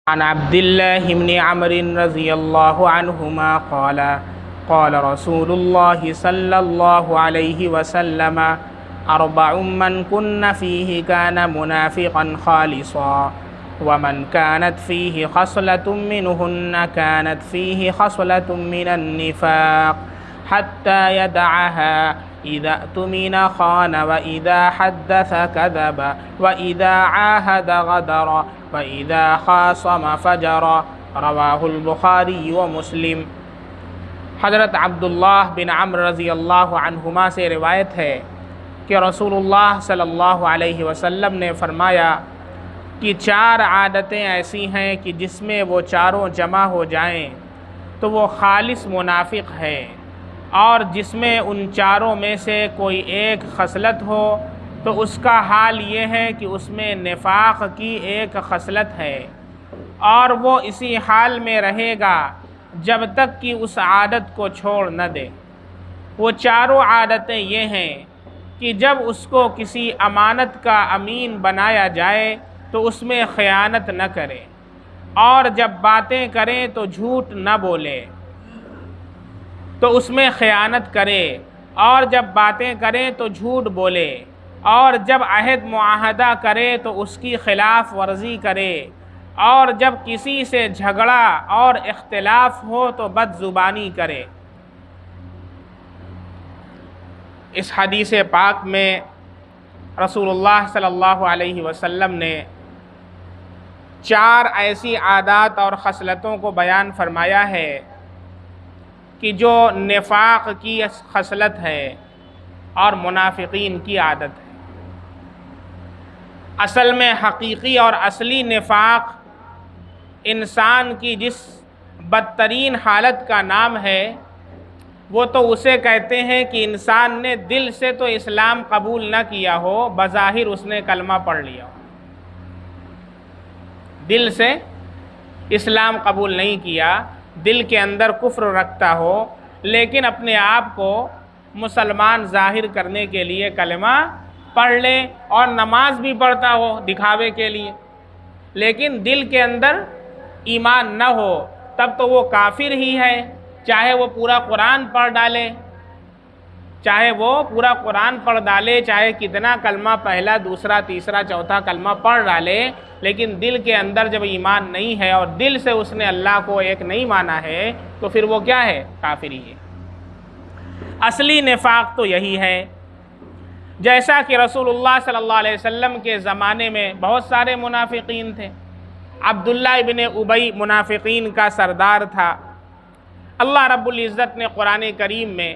عن عبد الله بن عمرو رضي الله عنهما قال قال رسول الله صلى الله عليه وسلم أربع من كن فيه كان منافقا خالصا ومن كانت فيه خصلة منهن كانت فيه خصلة من النفاق حتى يدعها إذا اؤتمن خان وإذا حدث كذب وإذا عاهد غدر وإذا خاصم فجر رواہ البخاری و مسلم۔ حضرت عبداللہ بن عمرو رضی اللہ عنہما سے روایت ہے کہ رسول اللہ صلی اللہ علیہ وسلم نے فرمایا کہ چار عادتیں ایسی ہیں کہ جس میں وہ چاروں جمع ہو جائیں تو وہ خالص منافق ہے، اور جس میں ان چاروں میں سے کوئی ایک خصلت ہو تو اس کا حال یہ ہے کہ اس میں نفاق کی ایک خصلت ہے، اور وہ اسی حال میں رہے گا جب تک کہ اس عادت کو چھوڑ نہ دے۔ وہ چاروں عادتیں یہ ہیں کہ جب اس کو کسی امانت کا امین بنایا جائے تو اس میں خیانت نہ کرے، اور جب باتیں کریں تو جھوٹ نہ بولے تو اس میں خیانت کرے، اور جب باتیں کریں تو جھوٹ بولے، اور جب عہد معاہدہ کرے تو اس کی خلاف ورزی کرے، اور جب کسی سے جھگڑا اور اختلاف ہو تو بد زبانی کرے۔ اس حدیث پاک میں رسول اللہ صلی اللہ علیہ وسلم نے چار ایسی عادات اور خصلتوں کو بیان فرمایا ہے کہ جو نفاق کی خصلت ہے اور منافقین کی عادت ہے۔ اصل میں حقیقی اور اصلی نفاق انسان کی جس بدترین حالت کا نام ہے وہ تو اسے کہتے ہیں کہ انسان نے دل سے تو اسلام قبول نہ کیا ہو، بظاہر اس نے کلمہ پڑھ لیا ہو، دل سے اسلام قبول نہیں کیا، دل کے اندر کفر رکھتا ہو، لیکن اپنے آپ کو مسلمان ظاہر کرنے کے لیے کلمہ پڑھ لے اور نماز بھی پڑھتا ہو دکھاوے کے لیے، لیکن دل کے اندر ایمان نہ ہو، تب تو وہ کافر ہی ہے، چاہے وہ پورا قرآن پڑھ ڈالے، چاہے کتنا کلمہ پہلا دوسرا تیسرا چوتھا کلمہ پڑھ ڈالے، لیکن دل کے اندر جب ایمان نہیں ہے اور دل سے اس نے اللہ کو ایک نہیں مانا ہے تو پھر وہ کیا ہے؟ کافر ہی ہے۔ اصلی نفاق تو یہی ہے۔ جیسا کہ رسول اللہ صلی اللہ علیہ وسلم کے زمانے میں بہت سارے منافقین تھے۔ عبداللہ ابن ابی منافقین کا سردار تھا۔ اللہ رب العزت نے قرآن کریم میں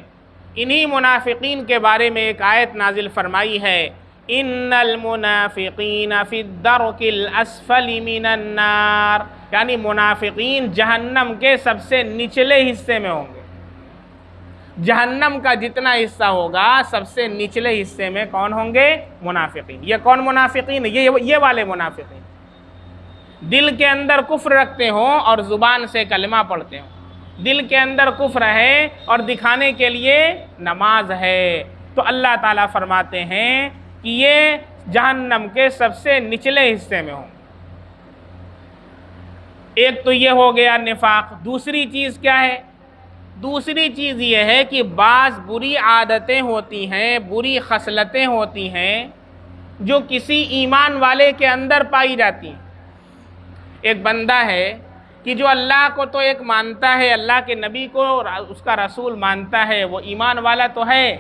انہی منافقین کے بارے میں ایک آیت نازل فرمائی ہے، ان المنافقین فی الدرک الاسفل من النار، یعنی منافقین جہنم کے سب سے نچلے حصے میں ہوں گے۔ جہنم کا جتنا حصہ ہوگا سب سے نچلے حصے میں کون ہوں گے؟ منافقین۔ یہ کون منافقین؟ یہ والے منافقین دل کے اندر کفر رکھتے ہوں اور زبان سے کلمہ پڑھتے ہوں، دل کے اندر کفر ہے اور دکھانے کے لیے نماز ہے، تو اللہ تعالیٰ فرماتے ہیں کہ یہ جہنم کے سب سے نچلے حصے میں ہوں۔ ایک تو یہ ہو گیا نفاق۔ دوسری چیز کیا ہے؟ دوسری چیز یہ ہے کہ بعض بری عادتیں ہوتی ہیں، بری خصلتیں ہوتی ہیں جو کسی ایمان والے کے اندر پائی جاتی ہیں۔ ایک بندہ ہے کہ جو اللہ کو تو ایک مانتا ہے، اللہ کے نبی کو اس کا رسول مانتا ہے، وہ ایمان والا تو ہے،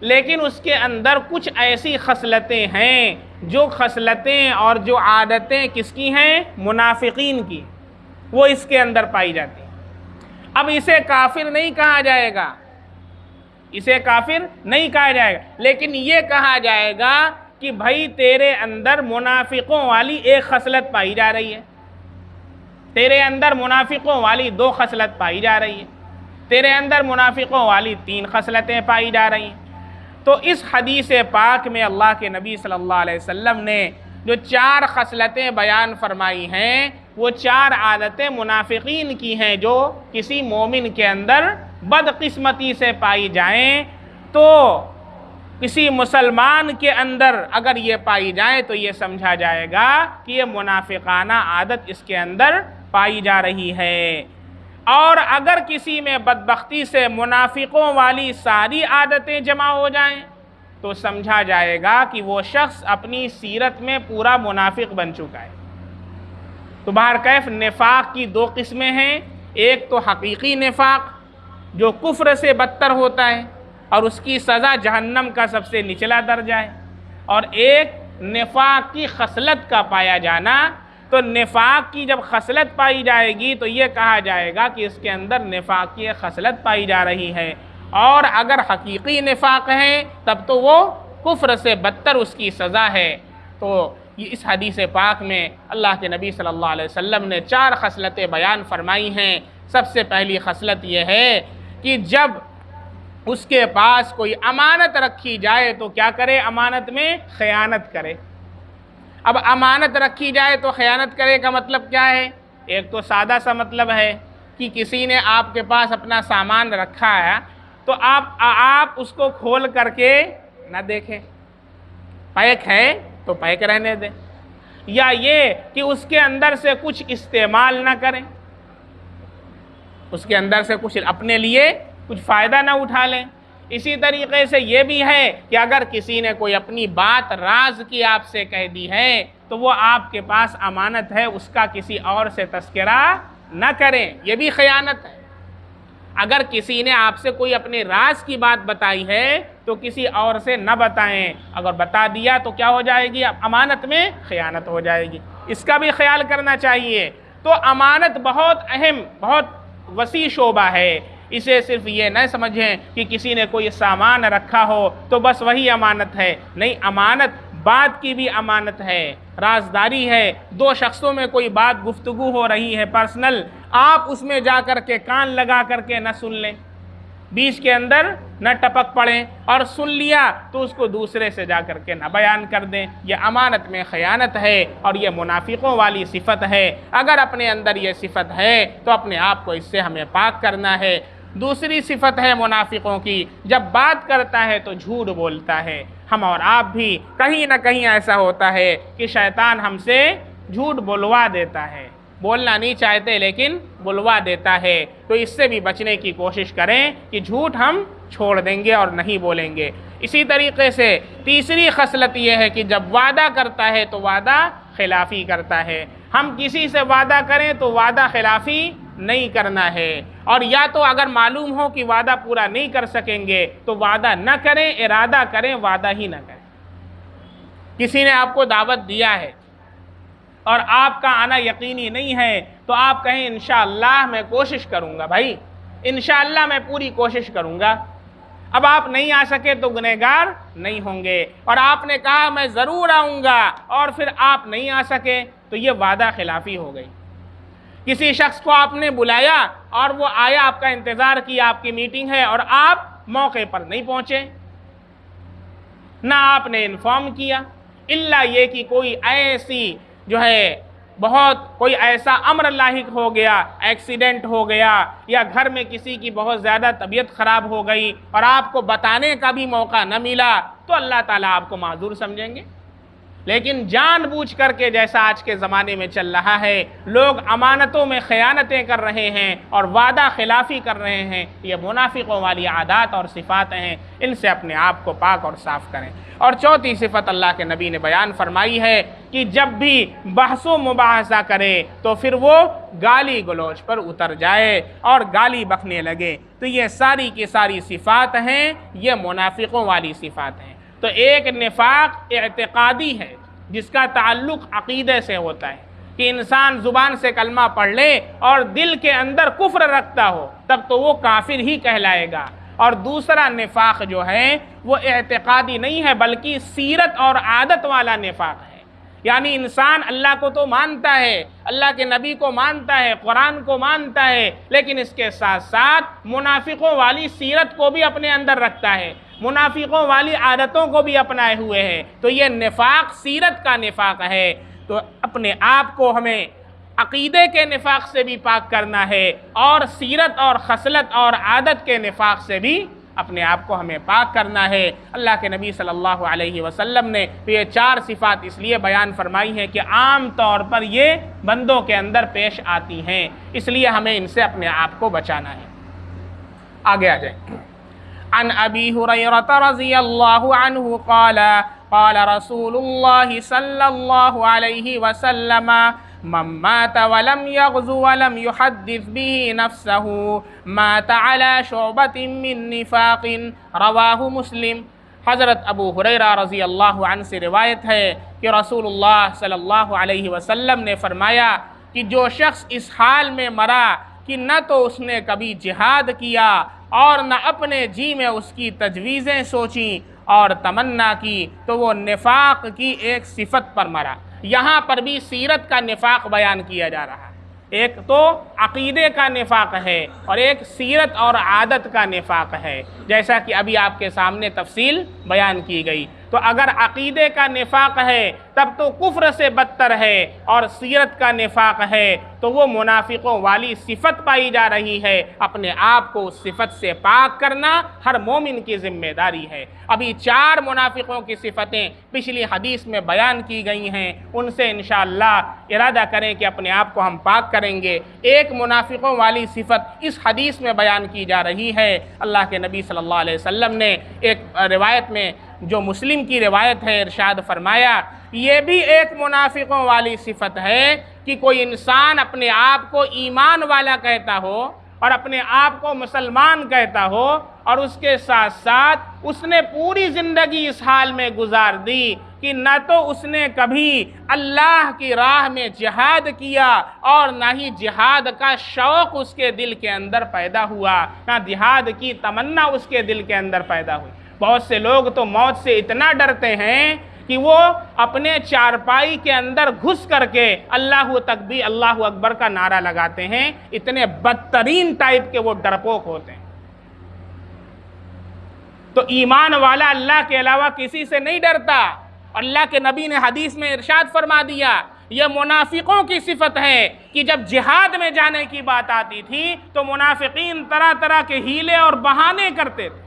لیکن اس کے اندر کچھ ایسی خصلتیں ہیں جو خصلتیں اور جو عادتیں کس کی ہیں؟ منافقین کی، وہ اس کے اندر پائی جاتی ہیں۔ اب اسے کافر نہیں کہا جائے گا، اسے کافر نہیں کہا جائے گا، لیکن یہ کہا جائے گا کہ بھائی تیرے اندر منافقوں والی ایک خصلت پائی جا رہی ہے، تیرے اندر منافقوں والی 2 خصلت پائی جا رہی ہے، تیرے اندر منافقوں والی 3 خصلتیں پائی جا رہی ہیں۔ تو اس حدیث پاک میں اللہ کے نبی صلی اللہ علیہ وسلم نے جو 4 خصلتیں بیان فرمائی ہیں وہ 4 عادتیں منافقین کی ہیں جو کسی مومن کے اندر بدقسمتی سے پائی جائیں تو کسی مسلمان کے اندر اگر یہ پائی جائے تو یہ سمجھا جائے گا کہ یہ منافقانہ عادت اس کے اندر پائی جا رہی ہے۔ اور اگر کسی میں بدبختی سے منافقوں والی ساری عادتیں جمع ہو جائیں تو سمجھا جائے گا کہ وہ شخص اپنی سیرت میں پورا منافق بن چکا ہے۔ تو بہرکیف نفاق کی دو قسمیں ہیں، ایک تو حقیقی نفاق جو کفر سے بدتر ہوتا ہے اور اس کی سزا جہنم کا سب سے نچلا درجہ ہے، اور ایک نفاق کی خصلت کا پایا جانا۔ تو نفاق کی جب خصلت پائی جائے گی تو یہ کہا جائے گا کہ اس کے اندر نفاق کی خصلت پائی جا رہی ہے، اور اگر حقیقی نفاق ہے تب تو وہ کفر سے بدتر اس کی سزا ہے۔ تو یہ اس حدیث پاک میں اللہ کے نبی صلی اللہ علیہ وسلم نے 4 خصلتیں بیان فرمائی ہیں۔ سب سے پہلی خصلت یہ ہے کہ جب اس کے پاس کوئی امانت رکھی جائے تو کیا کرے؟ امانت میں خیانت کرے۔ اب امانت رکھی جائے تو خیانت کرے کا مطلب کیا ہے؟ ایک تو سادہ سا مطلب ہے کہ کسی نے آپ کے پاس اپنا سامان رکھا ہے تو آپ اس کو کھول کر کے نہ دیکھیں، پیک ہے تو پیک رہنے دیں، یا یہ کہ اس کے اندر سے کچھ استعمال نہ کریں، اس کے اندر سے کچھ اپنے لیے کچھ فائدہ نہ اٹھا لیں۔ اسی طریقے سے یہ بھی ہے کہ اگر کسی نے کوئی اپنی بات راز کی آپ سے کہہ دی ہے تو وہ آپ کے پاس امانت ہے، اس کا کسی اور سے تذکرہ نہ کریں، یہ بھی خیانت ہے۔ اگر کسی نے آپ سے کوئی اپنے راز کی بات بتائی ہے تو کسی اور سے نہ بتائیں، اگر بتا دیا تو کیا ہو جائے گی؟ امانت میں خیانت ہو جائے گی، اس کا بھی خیال کرنا چاہیے۔ تو امانت بہت اہم، بہت وسیع شعبہ ہے، اسے صرف یہ نہ سمجھیں کہ کسی نے کوئی سامان رکھا ہو تو بس وہی امانت ہے، نہیں، امانت بات کی بھی امانت ہے، رازداری ہے۔ 2 شخصوں میں کوئی بات گفتگو ہو رہی ہے پرسنل، آپ اس میں جا کر کے کان لگا کر کے نہ سن لیں، بیچ کے اندر نہ ٹپک پڑیں، اور سن لیا تو اس کو دوسرے سے جا کر کے نہ بیان کر دیں، یہ امانت میں خیانت ہے اور یہ منافقوں والی صفت ہے۔ اگر اپنے اندر یہ صفت ہے تو اپنے آپ کو اس سے ہمیں پاک کرنا ہے۔ دوسری صفت ہے منافقوں کی، جب بات کرتا ہے تو جھوٹ بولتا ہے۔ ہم اور آپ بھی کہیں نہ کہیں ایسا ہوتا ہے کہ شیطان ہم سے جھوٹ بلوا دیتا ہے، بولنا نہیں چاہتے لیکن بلوا دیتا ہے، تو اس سے بھی بچنے کی کوشش کریں کہ جھوٹ ہم چھوڑ دیں گے اور نہیں بولیں گے۔ اسی طریقے سے تیسری خصلت یہ ہے کہ جب وعدہ کرتا ہے تو وعدہ خلافی کرتا ہے۔ ہم کسی سے وعدہ کریں تو وعدہ خلافی نہیں کرنا ہے، اور یا تو اگر معلوم ہو کہ وعدہ پورا نہیں کر سکیں گے تو وعدہ نہ کریں، ارادہ کریں وعدہ ہی نہ کریں۔ کسی نے آپ کو دعوت دیا ہے اور آپ کا آنا یقینی نہیں ہے تو آپ کہیں انشاءاللہ میں کوشش کروں گا، بھائی انشاءاللہ میں پوری کوشش کروں گا۔ اب آپ نہیں آ سکے تو گنہگار نہیں ہوں گے، اور آپ نے کہا میں ضرور آؤں گا اور پھر آپ نہیں آ سکے تو یہ وعدہ خلافی ہو گئی۔ کسی شخص کو آپ نے بلایا اور وہ آیا، آپ کا انتظار کیا، آپ کی میٹنگ ہے، اور آپ موقع پر نہیں پہنچے، نہ آپ نے انفارم کیا، الا یہ کہ کوئی ایسی جو ہے بہت کوئی ایسا امر لاحق ہو گیا، ایکسیڈنٹ ہو گیا، یا گھر میں کسی کی بہت زیادہ طبیعت خراب ہو گئی اور آپ کو بتانے کا بھی موقع نہ ملا، تو اللہ تعالیٰ آپ کو معذور سمجھیں گے۔ لیکن جان بوجھ کر کے جیسا آج کے زمانے میں چل رہا ہے، لوگ امانتوں میں خیانتیں کر رہے ہیں اور وعدہ خلافی کر رہے ہیں، یہ منافقوں والی عادات اور صفات ہیں، ان سے اپنے آپ کو پاک اور صاف کریں۔ اور چوتھی صفت اللہ کے نبی نے بیان فرمائی ہے کہ جب بھی بحث و مباحثہ کرے تو پھر وہ گالی گلوچ پر اتر جائے اور گالی بکنے لگے۔ تو یہ ساری کی ساری صفات ہیں، یہ منافقوں والی صفات ہیں۔ تو ایک نفاق اعتقادی ہے جس کا تعلق عقیدے سے ہوتا ہے، کہ انسان زبان سے کلمہ پڑھ لے اور دل کے اندر کفر رکھتا ہو تب تو وہ کافر ہی کہلائے گا۔ اور دوسرا نفاق جو ہے وہ اعتقادی نہیں ہے بلکہ سیرت اور عادت والا نفاق ہے، یعنی انسان اللہ کو تو مانتا ہے، اللہ کے نبی کو مانتا ہے، قرآن کو مانتا ہے، لیکن اس کے ساتھ ساتھ منافقوں والی سیرت کو بھی اپنے اندر رکھتا ہے، منافقوں والی عادتوں کو بھی اپنائے ہوئے ہیں۔ تو یہ نفاق سیرت کا نفاق ہے۔ تو اپنے آپ کو ہمیں عقیدے کے نفاق سے بھی پاک کرنا ہے اور سیرت اور خصلت اور عادت کے نفاق سے بھی اپنے آپ کو ہمیں پاک کرنا ہے۔ اللہ کے نبی صلی اللہ علیہ وسلم نے یہ 4 صفات اس لیے بیان فرمائی ہیں کہ عام طور پر یہ بندوں کے اندر پیش آتی ہیں، اس لیے ہمیں ان سے اپنے آپ کو بچانا ہے۔ آگے آ جائیں۔ عن ابی ہریرہ رضی اللہ عنہ قال قال رسول اللہ صلی اللہ علیہ وسلم من مات ولم يغزو ولم يحدث به نفسه مات على شعبة من نفاق رواہ مسلم۔ حضرت ابو ہریرہ رضی اللہ عنہ سے روایت ہے کہ رسول اللہ صلی اللہ علیہ وسلم نے فرمایا کہ جو شخص اس حال میں مرا کہ نہ تو اس نے کبھی جہاد کیا اور نہ اپنے جی میں اس کی تجویزیں سوچیں اور تمنا کی، تو وہ نفاق کی ایک صفت پر مرا۔ یہاں پر بھی سیرت کا نفاق بیان کیا جا رہا ہے، ایک تو عقیدے کا نفاق ہے اور ایک سیرت اور عادت کا نفاق ہے، جیسا کہ ابھی آپ کے سامنے تفصیل بیان کی گئی۔ تو اگر عقیدے کا نفاق ہے تب تو کفر سے بدتر ہے، اور سیرت کا نفاق ہے تو وہ منافقوں والی صفت پائی جا رہی ہے۔ اپنے آپ کو اس صفت سے پاک کرنا ہر مومن کی ذمہ داری ہے۔ ابھی 4 منافقوں کی صفتیں پچھلی حدیث میں بیان کی گئی ہیں، ان سے انشاءاللہ ارادہ کریں کہ اپنے آپ کو ہم پاک کریں گے۔ ایک منافقوں والی صفت اس حدیث میں بیان کی جا رہی ہے۔ اللہ کے نبی صلی اللہ علیہ وسلم نے ایک روایت میں جو مسلم کی روایت ہے ارشاد فرمایا، یہ بھی ایک منافقوں والی صفت ہے کہ کوئی انسان اپنے آپ کو ایمان والا کہتا ہو اور اپنے آپ کو مسلمان کہتا ہو، اور اس کے ساتھ ساتھ اس نے پوری زندگی اس حال میں گزار دی کہ نہ تو اس نے کبھی اللہ کی راہ میں جہاد کیا اور نہ ہی جہاد کا شوق اس کے دل کے اندر پیدا ہوا، نہ جہاد کی تمنا اس کے دل کے اندر پیدا ہوئی۔ بہت سے لوگ تو موت سے اتنا ڈرتے ہیں کہ وہ اپنے چارپائی کے اندر گھس کر کے اللہ تکبیر اللہ اکبر کا نعرہ لگاتے ہیں، اتنے بدترین ٹائپ کے وہ ڈرپوک ہوتے ہیں۔ تو ایمان والا اللہ کے علاوہ کسی سے نہیں ڈرتا، اللہ کے نبی نے حدیث میں ارشاد فرما دیا یہ منافقوں کی صفت ہے کہ جب جہاد میں جانے کی بات آتی تھی تو منافقین طرح طرح کے ہیلے اور بہانے کرتے تھے۔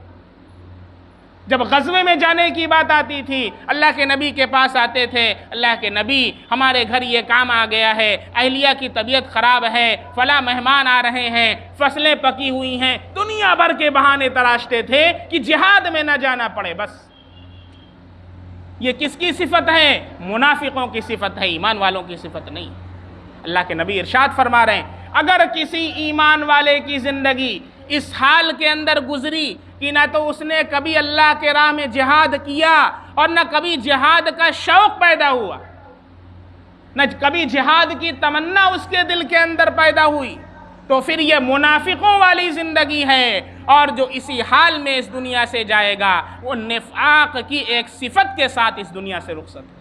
جب غزوے میں جانے کی بات آتی تھی اللہ کے نبی کے پاس آتے تھے، اللہ کے نبی ہمارے گھر یہ کام آ گیا ہے، اہلیہ کی طبیعت خراب ہے، فلاں مہمان آ رہے ہیں، فصلیں پکی ہوئی ہیں، دنیا بھر کے بہانے تراشتے تھے کہ جہاد میں نہ جانا پڑے۔ بس یہ کس کی صفت ہے؟ منافقوں کی صفت ہے، ایمان والوں کی صفت نہیں۔ اللہ کے نبی ارشاد فرما رہے ہیں اگر کسی ایمان والے کی زندگی اس حال کے اندر گزری کہ نہ تو اس نے کبھی اللہ کے راہ میں جہاد کیا اور نہ کبھی جہاد کا شوق پیدا ہوا، نہ کبھی جہاد کی تمنا اس کے دل کے اندر پیدا ہوئی، تو پھر یہ منافقوں والی زندگی ہے، اور جو اسی حال میں اس دنیا سے جائے گا وہ نفاق کی ایک صفت کے ساتھ اس دنیا سے رخصت ہو۔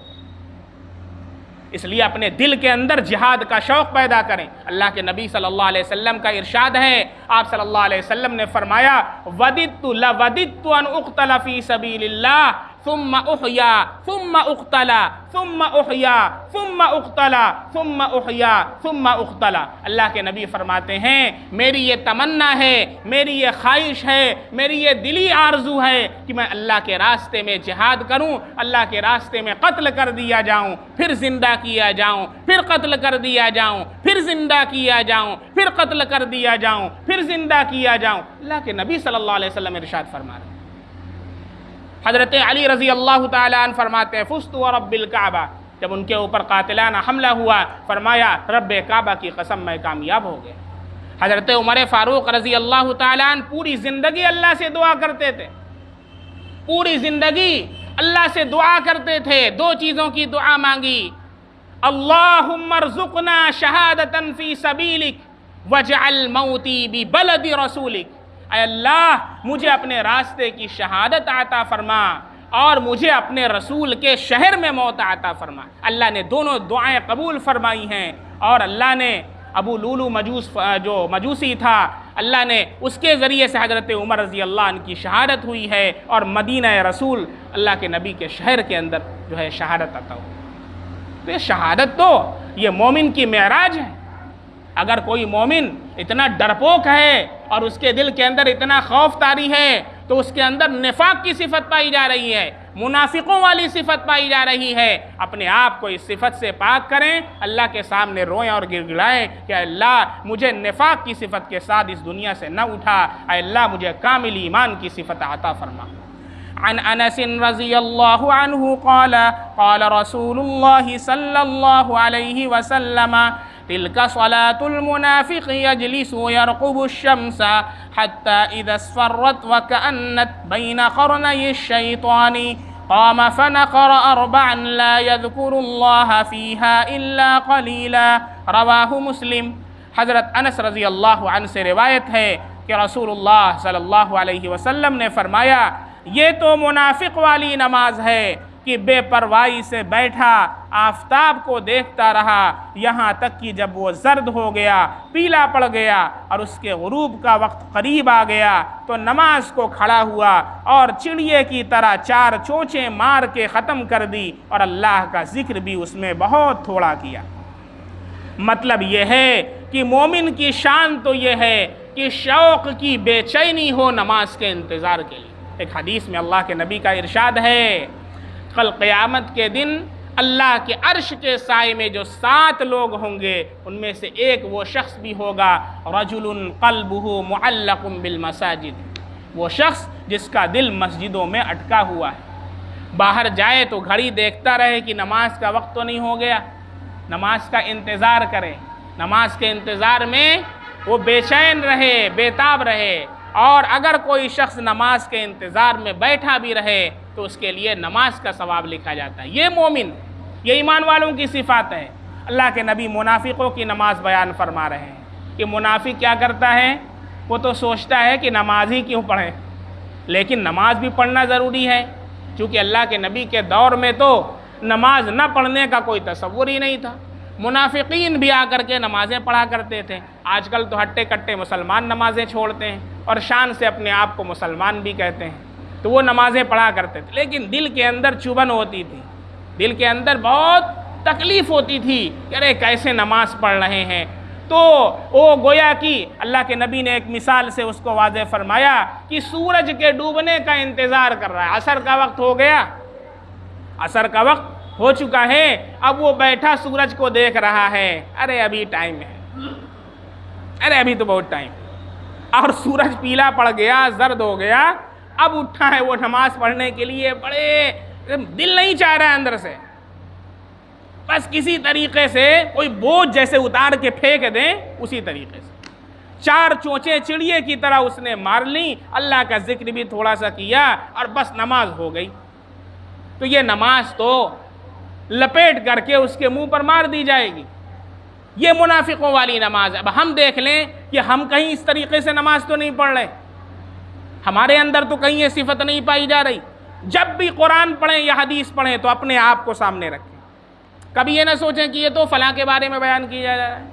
اس لیے اپنے دل کے اندر جہاد کا شوق پیدا کریں۔ اللہ کے نبی صلی اللہ علیہ وسلم کا ارشاد ہے، آپ صلی اللہ علیہ وسلم نے فرمایا وَدِدْتُ أَنْ أُقْتَلَ فِي سَبِيلِ اللَّهِ ثم احیا ثم اقتلا ثم احیا ثم اقتلا ثم احیا ثم اقتلا۔ اللہ کے نبی فرماتے ہیں میری یہ تمنا ہے، میری یہ خواہش ہے، میری یہ دلی آرزو ہے کہ میں اللہ کے راستے میں جہاد کروں، اللہ کے راستے میں قتل کر دیا جاؤں، پھر زندہ کیا جاؤں، پھر قتل کر دیا جاؤں، پھر زندہ کیا جاؤں، پھر قتل کر دیا جاؤں، پھر زندہ کیا جاؤں۔ اللہ کے نبی صلی اللہ علیہ وسلم ارشاد فرما رہے ہیں۔ حضرت علی رضی اللہ تعالیٰ عنہ فرماتے ہیں فزت ورب الکعبہ، جب ان کے اوپر قاتلانہ حملہ ہوا فرمایا رب کعبہ کی قسم میں کامیاب ہو گیا۔ حضرت عمر فاروق رضی اللہ تعالیٰ عنہ پوری زندگی اللہ سے دعا کرتے تھے، پوری زندگی اللہ سے دعا کرتے تھے، 2 چیزوں کی دعا مانگی، اللہم ارزقنا شہادتا فی سبیلک واجعل موتی ببلد رسولک، اے اللہ مجھے اپنے راستے کی شہادت عطا فرما اور مجھے اپنے رسول کے شہر میں موت عطا فرما۔ اللہ نے دونوں دعائیں قبول فرمائی ہیں، اور اللہ نے ابو لولو جو مجوسی تھا، اللہ نے اس کے ذریعے سے حضرت عمر رضی اللہ عنہ کی شہادت ہوئی ہے، اور مدینہ رسول اللہ کے نبی کے شہر کے اندر جو ہے شہادت عطا ہوئی۔ تو یہ شہادت تو یہ مومن کی معراج ہے۔ اگر کوئی مومن اتنا ڈرپوک ہے اور اس کے دل کے اندر اتنا خوف طاری ہے تو اس کے اندر نفاق کی صفت پائی جا رہی ہے، منافقوں والی صفت پائی جا رہی ہے۔ اپنے آپ کو اس صفت سے پاک کریں، اللہ کے سامنے روئیں اور گر گڑائیں کہ اللہ مجھے نفاق کی صفت کے ساتھ اس دنیا سے نہ اٹھا، اے اللہ مجھے کامل ایمان کی صفت عطا فرما۔ عن انس رضی اللہ عنہ قال قال رسول اللہ صلی اللہ علیہ وسلم تلك صلاة المنافق يجلس ويرقب الشمس حتى إذا اصفرت وكأنت بين قرني الشيطان قام فنقر أربعا لا يذكر الله فيها إلا قليلا رواہ مسلم۔ حضرت انس رضی اللہ عنہ سے روایت ہے کہ رسول اللہ صلی اللہ علیہ وسلم نے فرمایا یہ تو منافق والی نماز ہے کہ بے پرواہی سے بیٹھا آفتاب کو دیکھتا رہا یہاں تک کہ جب وہ زرد ہو گیا، پیلا پڑ گیا اور اس کے غروب کا وقت قریب آ گیا تو نماز کو کھڑا ہوا اور چڑیے کی طرح 4 چونچیں مار کے ختم کر دی اور اللہ کا ذکر بھی اس میں بہت تھوڑا کیا۔ مطلب یہ ہے کہ مومن کی شان تو یہ ہے کہ شوق کی بے چینی ہو نماز کے انتظار کے لیے۔ ایک حدیث میں اللہ کے نبی کا ارشاد ہے کل قیامت کے دن اللہ کے عرش کے سائے میں جو 7 لوگ ہوں گے ان میں سے ایک وہ شخص بھی ہوگا رجل قلبہ معلق بالمساجد، وہ شخص جس کا دل مسجدوں میں اٹکا ہوا ہے، باہر جائے تو گھڑی دیکھتا رہے کہ نماز کا وقت تو نہیں ہو گیا، نماز کا انتظار کرے، نماز کے انتظار میں وہ بے چین رہے، بے تاب رہے، اور اگر کوئی شخص نماز کے انتظار میں بیٹھا بھی رہے تو اس کے لیے نماز کا ثواب لکھا جاتا ہے۔ یہ مومن، یہ ایمان والوں کی صفات ہے۔ اللہ کے نبی منافقوں کی نماز بیان فرما رہے ہیں کہ منافق کیا کرتا ہے، وہ تو سوچتا ہے کہ نماز ہی کیوں پڑھیں، لیکن نماز بھی پڑھنا ضروری ہے، چونکہ اللہ کے نبی کے دور میں تو نماز نہ پڑھنے کا کوئی تصور ہی نہیں تھا، منافقین بھی آ کر کے نمازیں پڑھا کرتے تھے۔ آج کل تو ہٹے کٹے مسلمان نمازیں چھوڑتے ہیں اور شان سے اپنے آپ کو مسلمان بھی کہتے ہیں، تو وہ نمازیں پڑھا کرتے تھے، لیکن دل کے اندر چبھن ہوتی تھی، دل کے اندر بہت تکلیف ہوتی تھی کہ ارے کیسے نماز پڑھ رہے ہیں۔ تو وہ گویا کہ اللہ کے نبی نے ایک مثال سے اس کو واضح فرمایا کہ سورج کے ڈوبنے کا انتظار کر رہا ہے، عصر کا وقت ہو گیا، عصر کا وقت ہو چکا ہے، اب وہ بیٹھا سورج کو دیکھ رہا ہے، ارے ابھی ٹائم ہے، ارے ابھی تو بہت ٹائم، اور سورج پیلا پڑ گیا، زرد ہو گیا، اب اٹھا ہے وہ نماز پڑھنے کے لیے، بڑے دل نہیں چاہ رہا ہے اندر سے، بس کسی طریقے سے کوئی بوجھ جیسے اتار کے پھینک دیں اسی طریقے سے 4 چونچیں چڑیے کی طرح اس نے مار لیں، اللہ کا ذکر بھی تھوڑا سا کیا اور بس نماز ہو گئی۔ تو یہ نماز تو لپیٹ کر کے اس کے منہ پر مار دی جائے گی، یہ منافقوں والی نماز ہے۔ اب ہم دیکھ لیں کہ ہم کہیں اس طریقے سے نماز تو نہیں پڑھ رہے، ہمارے اندر تو کہیں یہ صفت نہیں پائی جا رہی۔ جب بھی قرآن پڑھیں یا حدیث پڑھیں تو اپنے آپ کو سامنے رکھیں، کبھی یہ نہ سوچیں کہ یہ تو فلاں کے بارے میں بیان کیا جا رہا ہے،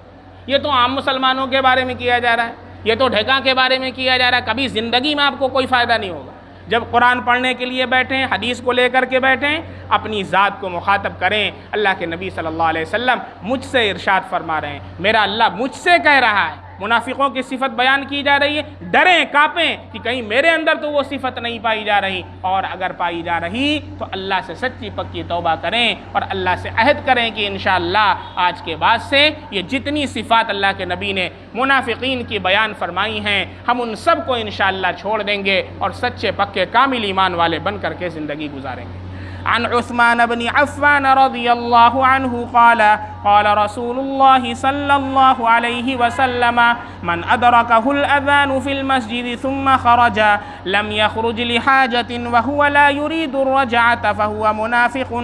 یہ تو عام مسلمانوں کے بارے میں کیا جا رہا ہے، یہ تو ڈھکا کے بارے میں کیا جا رہا ہے۔ کبھی زندگی میں آپ کو کوئی فائدہ نہیں ہوگا۔ جب قرآن پڑھنے کے لیے بیٹھیں، حدیث کو لے کر کے بیٹھیں، اپنی ذات کو مخاطب کریں۔ اللہ کے نبی صلی اللہ علیہ وسلم مجھ سے ارشاد فرما رہے ہیں، میرا اللہ مجھ سے کہہ رہا ہے، منافقوں کی صفت بیان کی جا رہی ہے، ڈریں کانپیں کہ کہیں میرے اندر تو وہ صفت نہیں پائی جا رہی، اور اگر پائی جا رہی تو اللہ سے سچی پکی توبہ کریں اور اللہ سے عہد کریں کہ انشاءاللہ آج کے بعد سے یہ جتنی صفات اللہ کے نبی نے منافقین کی بیان فرمائی ہیں ہم ان سب کو انشاءاللہ چھوڑ دیں گے اور سچے پکے کامل ایمان والے بن کر کے زندگی گزاریں گے۔ عن عثمان بن عفان رضی اللہ عنہ قال قال رسول اللہ صلی اللہ علیہ وسلم من ادرکه الاذان في المسجد ثم خرج لم يخرج لحاجة وهو لا يريد الرجعة فهو منافق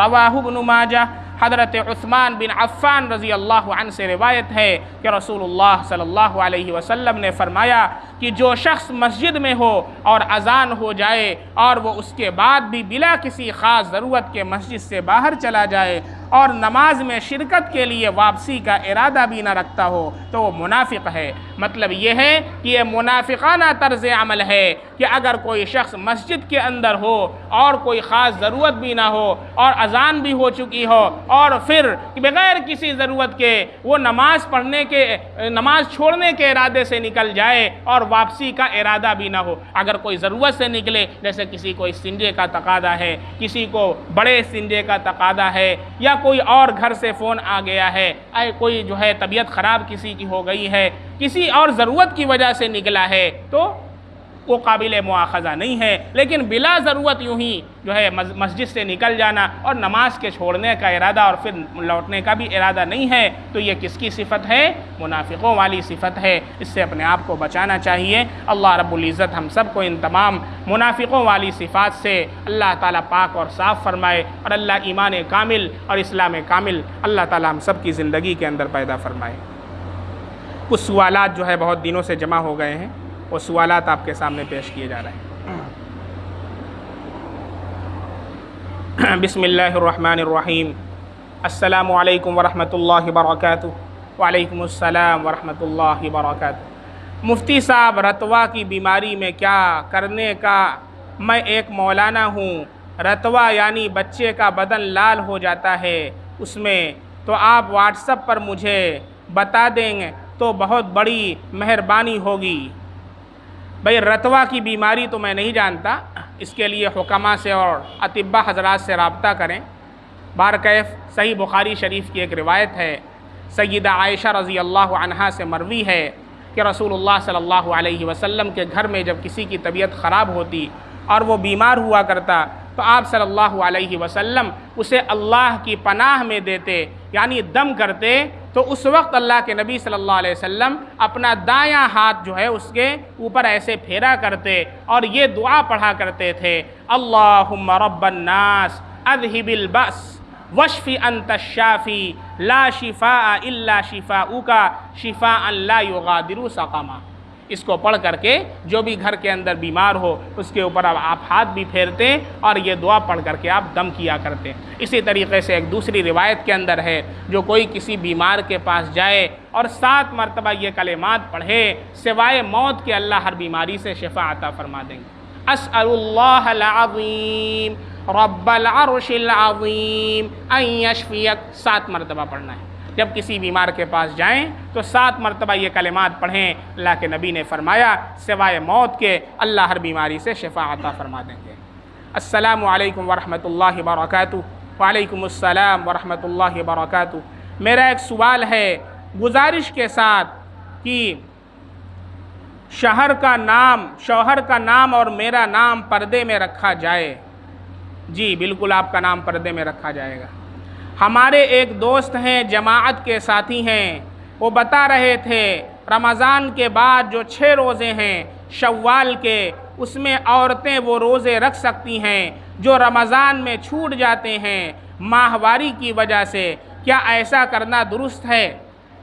رواہ ابن ماجہ۔ حضرت عثمان بن عفان رضی اللہ عنہ سے روایت ہے کہ رسول اللہ صلی اللہ علیہ وسلم نے فرمایا کہ جو شخص مسجد میں ہو اور اذان ہو جائے اور وہ اس کے بعد بھی بلا کسی خاص ضرورت کے مسجد سے باہر چلا جائے اور نماز میں شرکت کے لیے واپسی کا ارادہ بھی نہ رکھتا ہو تو وہ منافق ہے۔ مطلب یہ ہے کہ یہ منافقانہ طرز عمل ہے کہ اگر کوئی شخص مسجد کے اندر ہو اور کوئی خاص ضرورت بھی نہ ہو اور اذان بھی ہو چکی ہو اور پھر بغیر کسی ضرورت کے وہ نماز چھوڑنے کے ارادے سے نکل جائے اور واپسی کا ارادہ بھی نہ ہو۔ اگر کوئی ضرورت سے نکلے، جیسے کسی کو استنجے کا تقاضا ہے، کسی کو بڑے استنجے کا تقاضا ہے، یا کوئی اور گھر سے فون آ گیا ہے، کوئی جو ہے طبیعت خراب کسی کی ہو گئی ہے، کسی اور ضرورت کی وجہ سے نکلا ہے تو وہ قابل مواخذہ نہیں ہے۔ لیکن بلا ضرورت یوں ہی جو ہے مسجد سے نکل جانا اور نماز کے چھوڑنے کا ارادہ اور پھر لوٹنے کا بھی ارادہ نہیں ہے تو یہ کس کی صفت ہے؟ منافقوں والی صفت ہے۔ اس سے اپنے آپ کو بچانا چاہیے۔ اللہ رب العزت ہم سب کو ان تمام منافقوں والی صفات سے اللہ تعالیٰ پاک اور صاف فرمائے، اور اللہ ایمان کامل اور اسلام کامل اللہ تعالیٰ ہم سب کی زندگی کے اندر پیدا فرمائے۔ کچھ سوالات جو ہے بہت دنوں سے جمع ہو گئے ہیں، وہ سوالات آپ کے سامنے پیش کیے جا رہے ہیں۔ بسم اللہ الرحمن الرحیم۔ السلام علیکم ورحمۃ اللہ وبرکاتہ۔ وعلیکم السلام ورحمۃ اللہ وبرکاتہ۔ مفتی صاحب، رتوا کی بیماری میں کیا کرنے کا؟ میں ایک مولانا ہوں۔ رتوا یعنی بچے کا بدن لال ہو جاتا ہے اس میں، تو آپ واٹس ایپ پر مجھے بتا دیں گے تو بہت بڑی مہربانی ہوگی۔ بھئی رتوا کی بیماری تو میں نہیں جانتا، اس کے لیے حکماء سے اور اطباء حضرات سے رابطہ کریں۔ بارکیف صحیح بخاری شریف کی ایک روایت ہے، سیدہ عائشہ رضی اللہ عنہا سے مروی ہے کہ رسول اللہ صلی اللہ علیہ وسلم کے گھر میں جب کسی کی طبیعت خراب ہوتی اور وہ بیمار ہوا کرتا تو آپ صلی اللہ علیہ وسلم اسے اللہ کی پناہ میں دیتے، یعنی دم کرتے، تو اس وقت اللہ کے نبی صلی اللہ علیہ وسلم اپنا دایاں ہاتھ جو ہے اس کے اوپر ایسے پھیرا کرتے اور یہ دعا پڑھا کرتے تھے، اللہم رب الناس اذہب البأس واشف انت الشافی لا شفاء الا شفاؤک شفاء لا یغادر سقما۔ اس کو پڑھ کر کے جو بھی گھر کے اندر بیمار ہو اس کے اوپر آپ ہاتھ بھی پھیرتے اور یہ دعا پڑھ کر کے آپ دم کیا کرتے۔ اسی طریقے سے ایک دوسری روایت کے اندر ہے، جو کوئی کسی بیمار کے پاس جائے اور 7 مرتبہ یہ کلمات پڑھے، سوائے موت کے اللہ ہر بیماری سے شفا عطا فرما دیں گے۔ اسأل اللہ العظیم رب العرش العظیم ان یشفیک، 7 مرتبہ پڑھنا ہے۔ جب کسی بیمار کے پاس جائیں تو 7 مرتبہ یہ کلمات پڑھیں، اللہ کے نبی نے فرمایا سوائے موت کے اللہ ہر بیماری سے شفا عطا فرما دیں گے۔ السلام علیکم ورحمۃ اللہ وبرکاتہ۔ وعلیکم السلام ورحمۃ اللہ وبرکاتہ۔ میرا ایک سوال ہے، گزارش کے ساتھ کہ شوہر کا نام اور میرا نام پردے میں رکھا جائے۔ جی بالکل، آپ کا نام پردے میں رکھا جائے گا۔ ہمارے ایک دوست ہیں، جماعت کے ساتھی ہیں، وہ بتا رہے تھے رمضان کے بعد جو 6 روزے ہیں شوال کے، اس میں عورتیں وہ روزے رکھ سکتی ہیں جو رمضان میں چھوٹ جاتے ہیں ماہواری کی وجہ سے، کیا ایسا کرنا درست ہے؟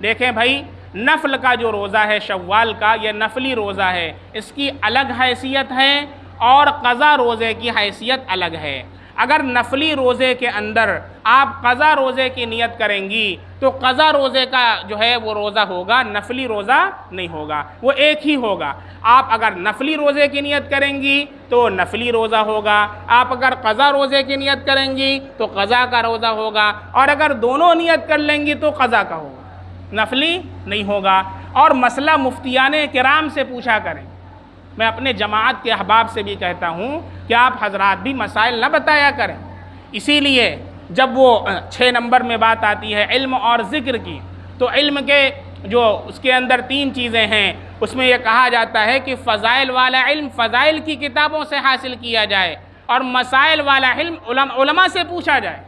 دیکھیں بھائی، نفل کا جو روزہ ہے شوال کا، یہ نفلی روزہ ہے، اس کی الگ حیثیت ہے اور قضا روزے کی حیثیت الگ ہے۔ اگر نفلی روزے کے اندر آپ قضا روزے کی نیت کریں گی تو قضا روزے کا جو ہے وہ روزہ ہوگا، نفلی روزہ نہیں ہوگا، وہ ایک ہی ہوگا۔ آپ اگر نفلی روزے کی نیت کریں گی تو نفلی روزہ ہوگا، آپ اگر قضا روزے کی نیت کریں گی تو قضا کا روزہ ہوگا، اور اگر دونوں نیت کر لیں گی تو قضا کا ہوگا، نفلی نہیں ہوگا۔ اور مسئلہ مفتیان کرام سے پوچھا کریں۔ میں اپنے جماعت کے احباب سے بھی کہتا ہوں کہ آپ حضرات بھی مسائل نہ بتایا کریں۔ اسی لیے جب وہ 6 نمبر میں بات آتی ہے علم اور ذکر کی، تو علم کے جو اس کے اندر 3 چیزیں ہیں، اس میں یہ کہا جاتا ہے کہ فضائل والا علم فضائل کی کتابوں سے حاصل کیا جائے اور مسائل والا علم علماء سے پوچھا جائے۔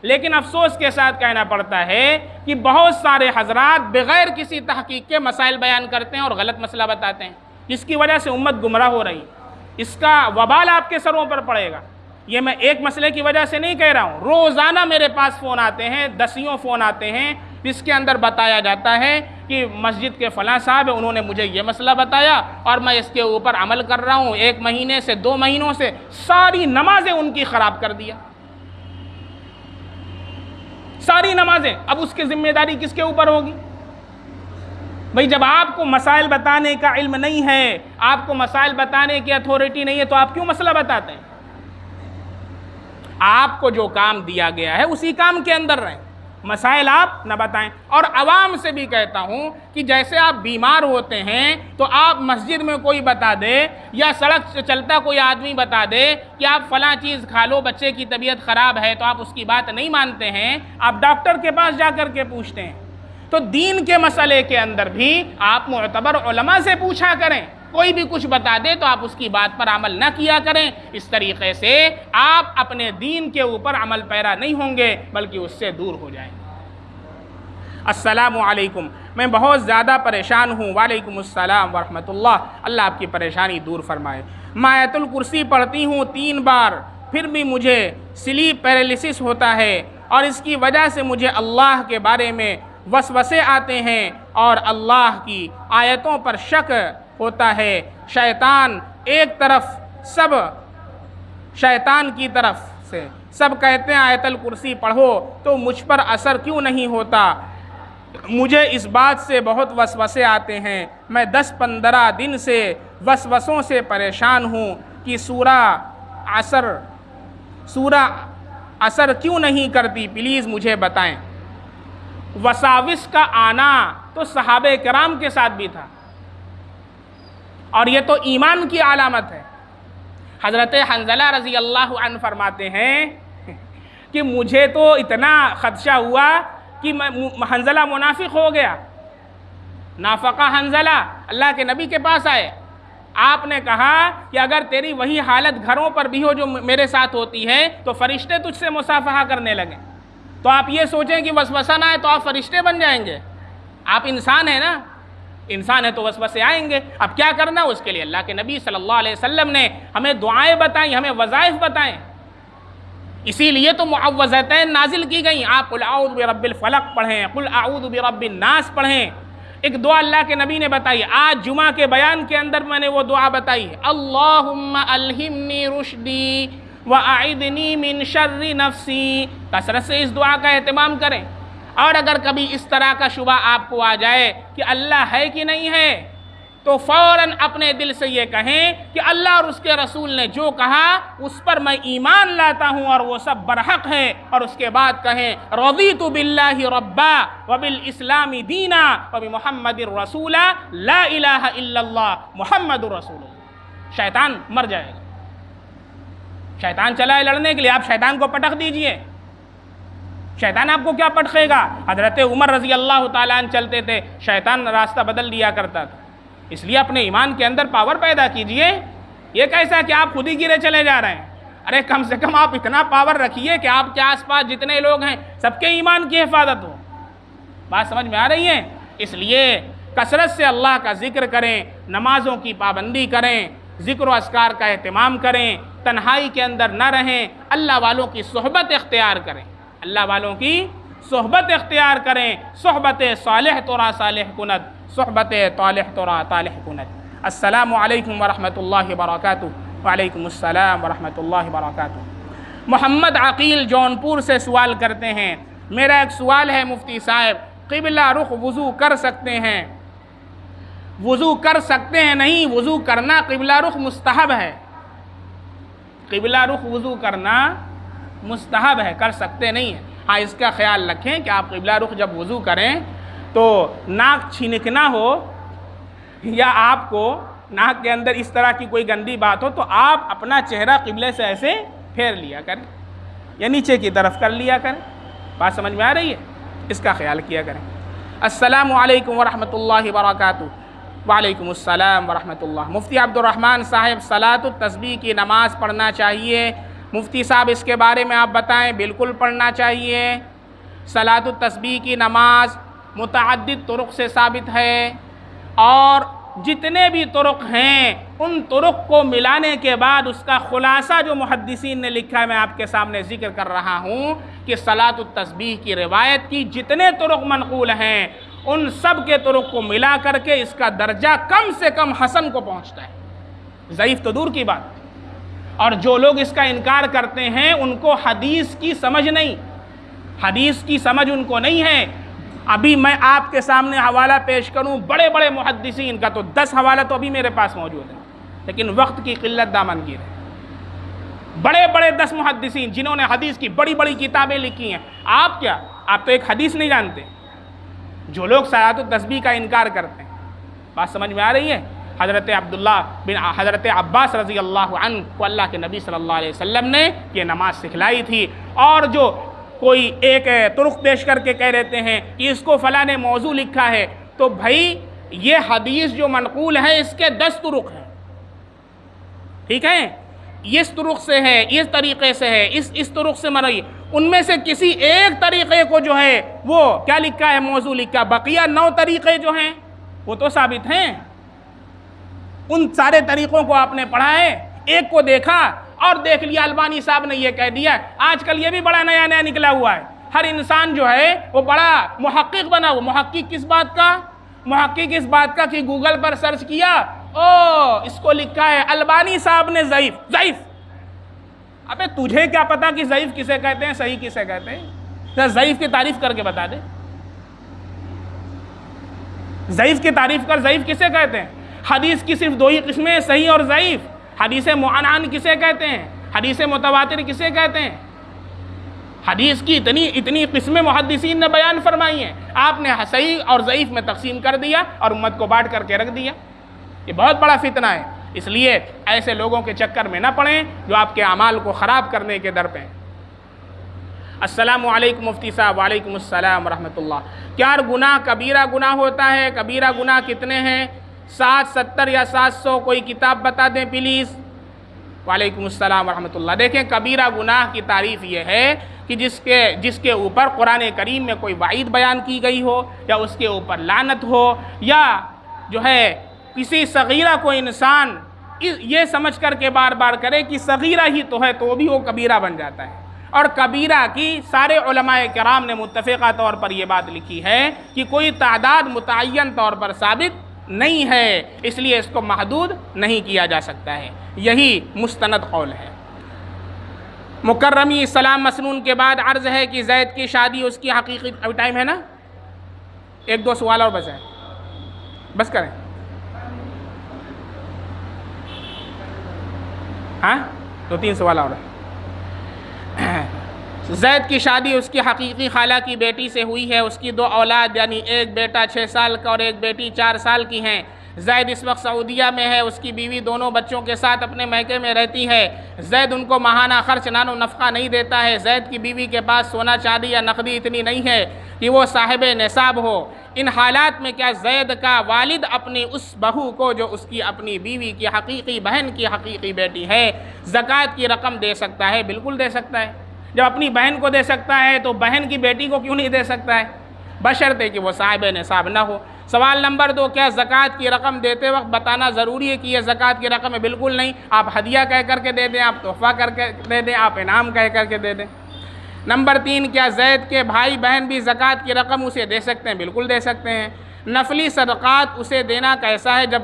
لیکن افسوس کے ساتھ کہنا پڑتا ہے کہ بہت سارے حضرات بغیر کسی تحقیق کے مسائل بیان کرتے ہیں اور غلط مسئلہ بتاتے ہیں، جس کی وجہ سے امت گمراہ ہو رہی۔ اس کا وبال آپ کے سروں پر پڑے گا۔ یہ میں ایک مسئلے کی وجہ سے نہیں کہہ رہا ہوں، روزانہ میرے پاس فون آتے ہیں، دسیوں فون آتے ہیں، جس کے اندر بتایا جاتا ہے کہ مسجد کے فلاں صاحب انہوں نے مجھے یہ مسئلہ بتایا اور میں اس کے اوپر عمل کر رہا ہوں، 1 مہینے سے 2 مہینوں سے ساری نمازیں ان کی خراب کر دیا، ساری نمازیں، اب اس کی ذمہ داری کس کے اوپر ہوگی؟ بھئی جب آپ کو مسائل بتانے کا علم نہیں ہے، آپ کو مسائل بتانے کی اتھارٹی نہیں ہے، تو آپ کیوں مسئلہ بتاتے ہیں؟ آپ کو جو کام دیا گیا ہے اسی کام کے اندر رہیں، مسائل آپ نہ بتائیں۔ اور عوام سے بھی کہتا ہوں کہ جیسے آپ بیمار ہوتے ہیں تو آپ مسجد میں کوئی بتا دے یا سڑک سے چلتا کوئی آدمی بتا دے کہ آپ فلاں چیز کھا لو، بچے کی طبیعت خراب ہے، تو آپ اس کی بات نہیں مانتے ہیں، آپ ڈاکٹر کے پاس جا کر کے پوچھتے ہیں۔ تو دین کے مسئلے کے اندر بھی آپ معتبر علماء سے پوچھا کریں، کوئی بھی کچھ بتا دے تو آپ اس کی بات پر عمل نہ کیا کریں۔ اس طریقے سے آپ اپنے دین کے اوپر عمل پیرا نہیں ہوں گے بلکہ اس سے دور ہو جائیں گے۔ السلام علیکم، میں بہت زیادہ پریشان ہوں۔ وعلیکم السلام ورحمۃ اللہ، اللہ آپ کی پریشانی دور فرمائے۔ میں آیت الکرسی پڑھتی ہوں 3 بار، پھر بھی مجھے سلیپ پیرالیسس ہوتا ہے، اور اس کی وجہ سے مجھے اللہ کے بارے میں وسوسے آتے ہیں اور اللہ کی آیتوں پر شک ہوتا ہے۔ شیطان ایک طرف، سب شیطان کی طرف سے سب کہتے ہیں آیت الکرسی پڑھو، تو مجھ پر اثر کیوں نہیں ہوتا؟ مجھے اس بات سے بہت وسوسے آتے ہیں۔ میں 10-15 دن سے وسوسوں سے پریشان ہوں کہ سورہ اثر کیوں نہیں کرتی، پلیز مجھے بتائیں۔ وساوس کا آنا تو صحابہ کرام کے ساتھ بھی تھا، اور یہ تو ایمان کی علامت ہے۔ حضرت حنظلہ رضی اللہ عنہ فرماتے ہیں کہ مجھے تو اتنا خدشہ ہوا کہ حنظلہ منافق ہو گیا۔ نافقہ حنظلہ اللہ کے نبی کے پاس آئے، آپ نے کہا کہ اگر تیری وہی حالت گھروں پر بھی ہو جو میرے ساتھ ہوتی ہے تو فرشتے تجھ سے مصافحہ کرنے لگیں، تو آپ یہ سوچیں کہ وسوسہ نہ آئے تو آپ فرشتے بن جائیں گے؟ آپ انسان ہیں نا، انسان ہے تو وسوسے آئیں گے۔ اب کیا کرنا؟ اس کے لیے اللہ کے نبی صلی اللہ علیہ وسلم نے ہمیں دعائیں بتائیں، ہمیں وظائف بتائیں۔ اسی لیے تو معوذتین نازل کی گئیں۔ آپ قل اعوذ برب الفلق پڑھیں، قل اعوذ برب الناس پڑھیں۔ ایک دعا اللہ کے نبی نے بتائی، آج جمعہ کے بیان کے اندر میں نے وہ دعا بتائی ہے، اللہم الہمنی رشدی وَأَعِذْنِي مِن شَرِّ نَفْسِي۔ کثرت سے اس دعا کا اہتمام کریں۔ اور اگر کبھی اس طرح کا شبہ آپ کو آ جائے کہ اللہ ہے کہ نہیں ہے، تو فوراً اپنے دل سے یہ کہیں کہ اللہ اور اس کے رسول نے جو کہا اس پر میں ایمان لاتا ہوں اور وہ سب برحق ہے، اور اس کے بعد کہیں رضیت باللہ ربا وبالاسلام دینا وبمحمد الرسول لا الہ الا اللہ محمد الرسول اللہ۔ شیطان مر جائے گا۔ شیطان چلا ہے لڑنے کے لیے، آپ شیطان کو پٹخ دیجئے۔ شیطان آپ کو کیا پٹخے گا؟ حضرت عمر رضی اللہ تعالیٰ عنہ چلتے تھے، شیطان راستہ بدل دیا کرتا تھا۔ اس لیے اپنے ایمان کے اندر پاور پیدا کیجئے۔ یہ کیسا کہ آپ خود ہی گرے چلے جا رہے ہیں؟ ارے کم سے کم آپ اتنا پاور رکھیے کہ آپ کے آس پاس جتنے لوگ ہیں سب کے ایمان کی حفاظت ہو۔ بات سمجھ میں آ رہی ہے؟ اس لیے کثرت سے اللہ کا ذکر کریں، نمازوں کی پابندی کریں، ذکر و اذکار کا اہتمام کریں، تنہائی کے اندر نہ رہیں، اللہ والوں کی صحبت اختیار کریں، اللہ والوں کی صحبت اختیار کریں۔ صحبت صالح ترا صالح کند، صحبت طالح ترا طالح کند۔ السلام علیکم ورحمۃ اللہ وبرکاتہ۔ وعلیکم السلام ورحمۃ اللہ وبرکاتہ۔ محمد عقیل جونپور سے سوال کرتے ہیں، میرا ایک سوال ہے مفتی صاحب، قبلہ رخ وضو کر سکتے ہیں؟ وضو کر سکتے ہیں نہیں، وضو کرنا قبلہ رخ مستحب ہے۔ قبلہ رخ وضو کرنا مستحب ہے، کر سکتے نہیں ہیں۔ ہاں اس کا خیال رکھیں کہ آپ قبلہ رخ جب وضو کریں تو ناک چھنکنا ہو یا آپ کو ناک کے اندر اس طرح کی کوئی گندی بات ہو تو آپ اپنا چہرہ قبلے سے ایسے پھیر لیا کریں یا نیچے کی طرف کر لیا کریں۔ بات سمجھ میں آ رہی ہے؟ اس کا خیال کیا کریں۔ السلام علیکم ورحمۃ اللہ وبرکاتہ۔ وعلیکم السلام ورحمۃ اللہ۔ مفتی عبد الرحمن صاحب، صلاۃ التسبیح کی نماز پڑھنا چاہیے؟ مفتی صاحب اس کے بارے میں آپ بتائیں۔ بالکل پڑھنا چاہیے۔ صلاۃ التسبیح کی نماز متعدد طرق سے ثابت ہے، اور جتنے بھی طرق ہیں ان طرق کو ملانے کے بعد اس کا خلاصہ جو محدثین نے لکھا ہے میں آپ کے سامنے ذکر کر رہا ہوں کہ صلاۃ التسبیح کی روایت کی جتنے طرق منقول ہیں ان سب کے طرق کو ملا کر کے اس کا درجہ کم سے کم حسن کو پہنچتا ہے، ضعیف تو دور کی بات۔ اور جو لوگ اس کا انکار کرتے ہیں ان کو حدیث کی سمجھ نہیں، حدیث کی سمجھ ان کو نہیں ہے۔ ابھی میں آپ کے سامنے حوالہ پیش کروں بڑے بڑے محدثین کا تو 10 حوالہ تو ابھی میرے پاس موجود ہیں، لیکن وقت کی قلت دامنگیر ہے۔ بڑے بڑے 10 محدثین جنہوں نے حدیث کی بڑی بڑی کتابیں لکھی ہیں، آپ کیا، آپ تو ایک حدیث نہیں جانتے۔ جو لوگ صلاۃ التسبیح کا انکار کرتے ہیں، بات سمجھ میں آ رہی ہے؟ حضرت عباس رضی اللہ عنہ کو اللہ کے نبی صلی اللہ علیہ وسلم نے یہ نماز سکھلائی تھی، اور جو کوئی ایک طرق پیش کر کے کہہ دیتے ہیں کہ اس کو فلاں نے موضوع لکھا ہے، تو بھائی یہ حدیث جو منقول ہے اس کے 10 طرق ہیں، ٹھیک ہے؟ اس طرق سے ہے، اس طریقے سے ہے، اس طرق سے مرئی، ان میں سے کسی ایک طریقے کو جو ہے وہ کیا لکھا ہے، موضوع لکھا، بقیہ 9 طریقے جو ہیں وہ تو ثابت ہیں۔ ان سارے طریقوں کو آپ نے پڑھا ہے، ایک کو دیکھا اور دیکھ لیا البانی صاحب نے یہ کہہ دیا۔ آج کل یہ بھی بڑا نیا نکلا ہوا ہے، ہر انسان جو ہے وہ بڑا محقق بنا ہوا۔ محقق کس بات کا؟ محقق اس بات کا کہ گوگل پر سرچ کیا، اس کو لکھا ہے البانی صاحب نے ضعیف۔ ابے تجھے کیا پتا کہ ضعیف کسے کہتے ہیں، صحیح کسے کہتے ہیں؟ ضعیف کی تعریف کر کے بتا دے، ضعیف کی تعریف کر، ضعیف کسے کہتے ہیں؟ حدیث کی صرف 2 ہی قسمیں ہیں، صحیح اور ضعیف۔ حدیث معنعن کسے کہتے ہیں؟ حدیث متواتر کسے کہتے ہیں؟ حدیث کی اتنی قسمیں محدثین نے بیان فرمائی ہیں، آپ نے صحیح اور ضعیف میں تقسیم کر دیا اور امت کو بانٹ کر کے رکھ دیا۔ یہ بہت بڑا فتنہ ہے، اس لیے ایسے لوگوں کے چکر میں نہ پڑیں جو آپ کے اعمال کو خراب کرنے کے در پہ ہیں۔ السلام علیکم مفتی صاحب۔ وعلیکم السلام ورحمۃ اللہ۔ کیا گناہ کبیرہ گناہ ہوتا ہے؟ کبیرہ گناہ کتنے ہیں؟ 60 70 یا 700؟ کوئی کتاب بتا دیں پلیز۔ وعلیکم السلام ورحمۃ اللہ۔ دیکھیں، کبیرہ گناہ کی تعریف یہ ہے کہ جس کے اوپر قرآن کریم میں کوئی وعید بیان کی گئی ہو، یا اس کے اوپر لعنت ہو، یا جو ہے کسی صغیرہ کو انسان یہ سمجھ کر کے بار بار کرے کہ صغیرہ ہی تو ہے، تو بھی وہ کبیرہ بن جاتا ہے۔ اور کبیرہ کی سارے علماء کرام نے متفقہ طور پر یہ بات لکھی ہے کہ کوئی تعداد متعین طور پر ثابت نہیں ہے، اس لیے اس کو محدود نہیں کیا جا سکتا ہے۔ یہی مستند قول ہے۔ مکرمی سلام مسنون کے بعد عرض ہے کہ زید کی شادی اس کی حقیقی، ابھی ٹائم ہے نا، 1 2 سوال اور بس ہے، بس کریں۔ ہاں 2 3 سوال اور۔ زید کی شادی اس کی حقیقی خالہ کی بیٹی سے ہوئی ہے، اس کی 2 اولاد یعنی ایک بیٹا 6 سال کا اور ایک بیٹی 4 سال کی ہیں۔ زید اس وقت سعودیہ میں ہے، اس کی بیوی دونوں بچوں کے ساتھ اپنے میکے میں رہتی ہے۔ زید ان کو ماہانہ خرچ نان و نفقہ نہیں دیتا ہے۔ زید کی بیوی کے پاس سونا چاندی یا نقدی اتنی نہیں ہے کہ وہ صاحب نصاب ہو۔ ان حالات میں کیا زید کا والد اپنی اس بہو کو جو اس کی اپنی بیوی کی حقیقی بہن کی حقیقی بیٹی ہے زکوٰۃ کی رقم دے سکتا ہے؟ بالکل دے سکتا ہے۔ جب اپنی بہن کو دے سکتا ہے تو بہن کی بیٹی کو کیوں نہیں دے سکتا ہے؟ بشرطے کہ وہ صاحب نصاب نہ ہو۔ سوال نمبر 2، کیا زکوٰۃ کی رقم دیتے وقت بتانا ضروری ہے کہ یہ زکوٰۃ کی رقم ہے؟ بالکل نہیں، آپ ہدیہ کہہ کر کے دے دیں، آپ تحفہ کر کے دے دیں، آپ انعام کہہ کر کے دے دیں۔ نمبر 3، کیا زید کے بھائی بہن بھی زکوٰۃ کی رقم اسے دے سکتے ہیں؟ بالکل دے سکتے ہیں۔ نفلی صدقات اسے دینا کیسا ہے؟ جب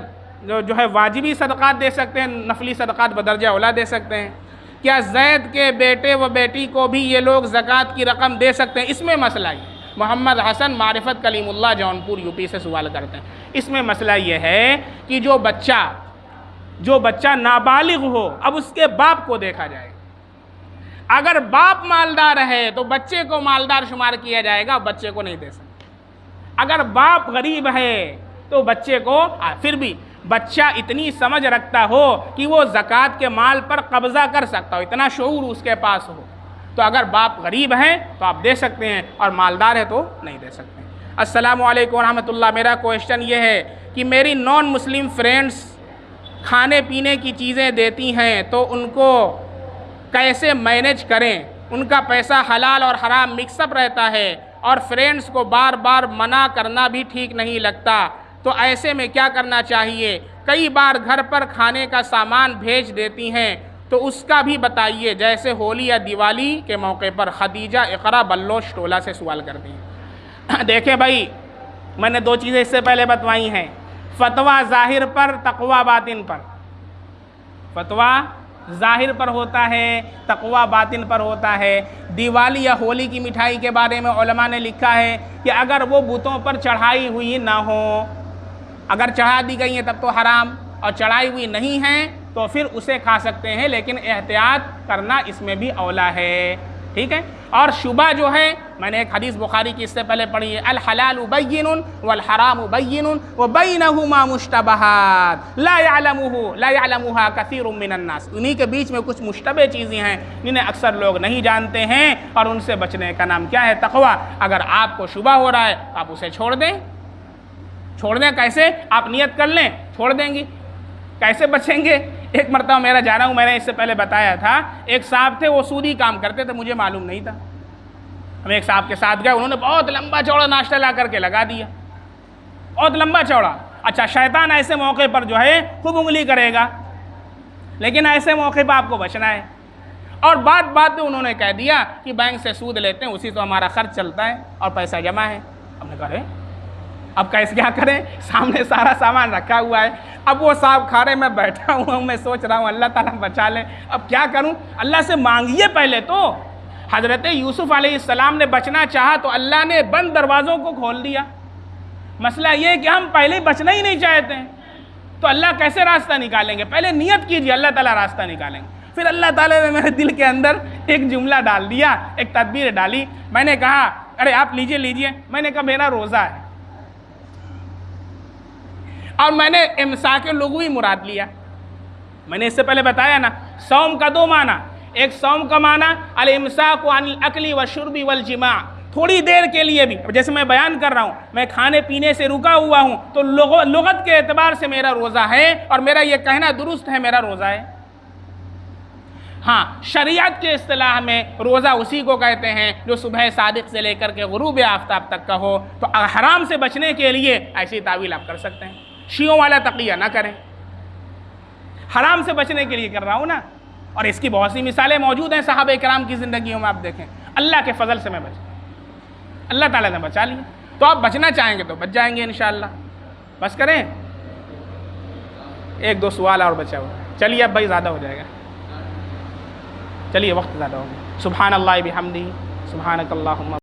جو ہے واجبی صدقات دے سکتے ہیں، نفلی صدقات بدرجہ اولا دے سکتے ہیں۔ کیا زید کے بیٹے و بیٹی کو بھی یہ لوگ زکوٰۃ کی رقم دے سکتے ہیں؟ اس میں مسئلہ یہ، محمد حسن معرفت کلیم اللہ جونپور یو پی سے سوال کرتے ہیں۔ اس میں مسئلہ یہ ہے کہ جو بچہ نابالغ ہو، اب اس کے باپ کو دیکھا جائے۔ اگر باپ مالدار ہے تو بچے کو مالدار شمار کیا جائے گا، بچے کو نہیں دے سکتے۔ اگر باپ غریب ہے تو بچے کو، پھر بھی بچہ اتنی سمجھ رکھتا ہو کہ وہ زکوٰۃ کے مال پر قبضہ کر سکتا ہو، اتنا شعور اس کے پاس ہو، تو اگر باپ غریب ہیں تو آپ دے سکتے ہیں، اور مالدار ہے تو نہیں دے سکتے۔ السلام علیکم ورحمۃ اللہ۔ میرا کویشچن یہ ہے کہ میری نان مسلم فرینڈز کھانے پینے کی چیزیں دیتی ہیں تو ان کو کیسے مینیج کریں؟ ان کا پیسہ حلال اور حرام مکس اپ رہتا ہے، اور فرینڈز کو بار بار منع کرنا بھی ٹھیک نہیں لگتا، تو ایسے میں کیا کرنا چاہیے؟ کئی بار گھر پر کھانے کا سامان بھیج دیتی ہیں، تو اس کا بھی بتائیے، جیسے ہولی یا دیوالی کے موقع پر۔ خدیجہ اقرا بلوچ ٹولہ سے سوال کرتی ہیں۔ دیکھیں بھائی، میں نے 2 چیزیں اس سے پہلے بتوائی ہیں، فتویٰ ظاہر پر، تقویٰ باطن پر۔ فتویٰ ظاہر پر ہوتا ہے، تقوی باطن پر ہوتا ہے۔ دیوالی یا ہولی کی مٹھائی کے بارے میں علماء نے لکھا ہے کہ اگر وہ بتوں پر چڑھائی ہوئی نہ ہو، اگر چڑھا دی گئی ہیں تب تو حرام، اور چڑھائی ہوئی نہیں ہیں تو پھر اسے کھا سکتے ہیں، لیکن احتیاط کرنا اس میں بھی اولا ہے، ٹھیک ہے۔ اور شبہ جو ہے، میں نے ایک حدیث بخاری کی اس سے پہلے پڑھی ہے، الحلال بین والحرام بین وبینہما مشتبہات لا یعلمها کثیر من الناس، انہی کے بیچ میں کچھ مشتبہ چیزیں ہیں جنہیں اکثر لوگ نہیں جانتے ہیں، اور ان سے بچنے کا نام کیا ہے؟ تقوی۔ اگر آپ کو شبہ ہو رہا ہے آپ اسے چھوڑ دیں۔ چھوڑ دیں کیسے؟ آپ نیت کر لیں چھوڑ دیں گی۔ کیسے بچیں گے؟ ایک مرتبہ میرا جانا ہوں، میں نے اس سے پہلے بتایا تھا، ایک صاحب تھے وہ سودی کام کرتے تھے، مجھے معلوم نہیں تھا۔ ہم ایک صاحب کے ساتھ گئے، انہوں نے بہت لمبا چوڑا ناشتہ لا کر کے لگا دیا، بہت لمبا چوڑا۔ اچھا، شیطان ایسے موقع پر جو ہے خوب انگلی کرے گا، لیکن ایسے موقع پر آپ کو بچنا ہے۔ اور بات پہ انہوں نے کہہ دیا کہ بینک سے سود لیتے ہیں، اسی تو ہمارا خرچ چلتا ہے اور پیسہ جمع ہے۔ ہم نے کہا اب کیسے کیا کریں؟ سامنے سارا سامان رکھا ہوا ہے، اب وہ صاحب کھا رہے، میں بیٹھا ہوا ہوں، میں سوچ رہا ہوں اللہ تعالیٰ بچا لے، اب کیا کروں؟ اللہ سے مانگیے پہلے تو۔ حضرت یوسف علیہ السلام نے بچنا چاہا تو اللہ نے بند دروازوں کو کھول دیا۔ مسئلہ یہ ہے کہ ہم پہلے بچنا ہی نہیں چاہتے ہیں، تو اللہ کیسے راستہ نکالیں گے؟ پہلے نیت کیجیے، اللہ تعالیٰ راستہ نکالیں گے۔ پھر اللہ تعالیٰ نے میرے دل کے اندر ایک جملہ ڈال دیا، ایک تدبیر ڈالی۔ میں نے کہا ارے آپ لیجئے، میں نے کہا میرا روزہ ہے، اور میں نے امساک لغوی مراد لیا۔ میں نے اس سے پہلے بتایا نا، صوم کا دو معنی، ایک صوم کا معنی الامساک عن الاکل والشرب والجماع، تھوڑی دیر کے لیے بھی، جیسے میں بیان کر رہا ہوں، میں کھانے پینے سے رکا ہوا ہوں تو لغت کے اعتبار سے میرا روزہ ہے، اور میرا یہ کہنا درست ہے میرا روزہ ہے۔ ہاں، شریعت کے اصطلاح میں روزہ اسی کو کہتے ہیں جو صبح صادق سے لے کر کے غروب آفتاب تک کا ہو۔ تو حرام سے بچنے کے لیے ایسی تعویل آپ کر سکتے ہیں، شیعوں والا تقیہ نہ کریں، حرام سے بچنے کے لیے کر رہا ہوں نا۔ اور اس کی بہت سی مثالیں موجود ہیں صحابہ کرام کی زندگیوں میں، آپ دیکھیں اللہ کے فضل سے میں بچا، اللہ تعالیٰ نے بچا لیا۔ تو آپ بچنا چاہیں گے تو بچ جائیں گے انشاءاللہ۔ بس کریں، ایک دو سوال اور بچا ہوا، چلیے اب بھائی زیادہ ہو جائے گا، چلیے وقت زیادہ ہو گیا۔ سبحان اللہ بحمدہ، سبحانک اللہم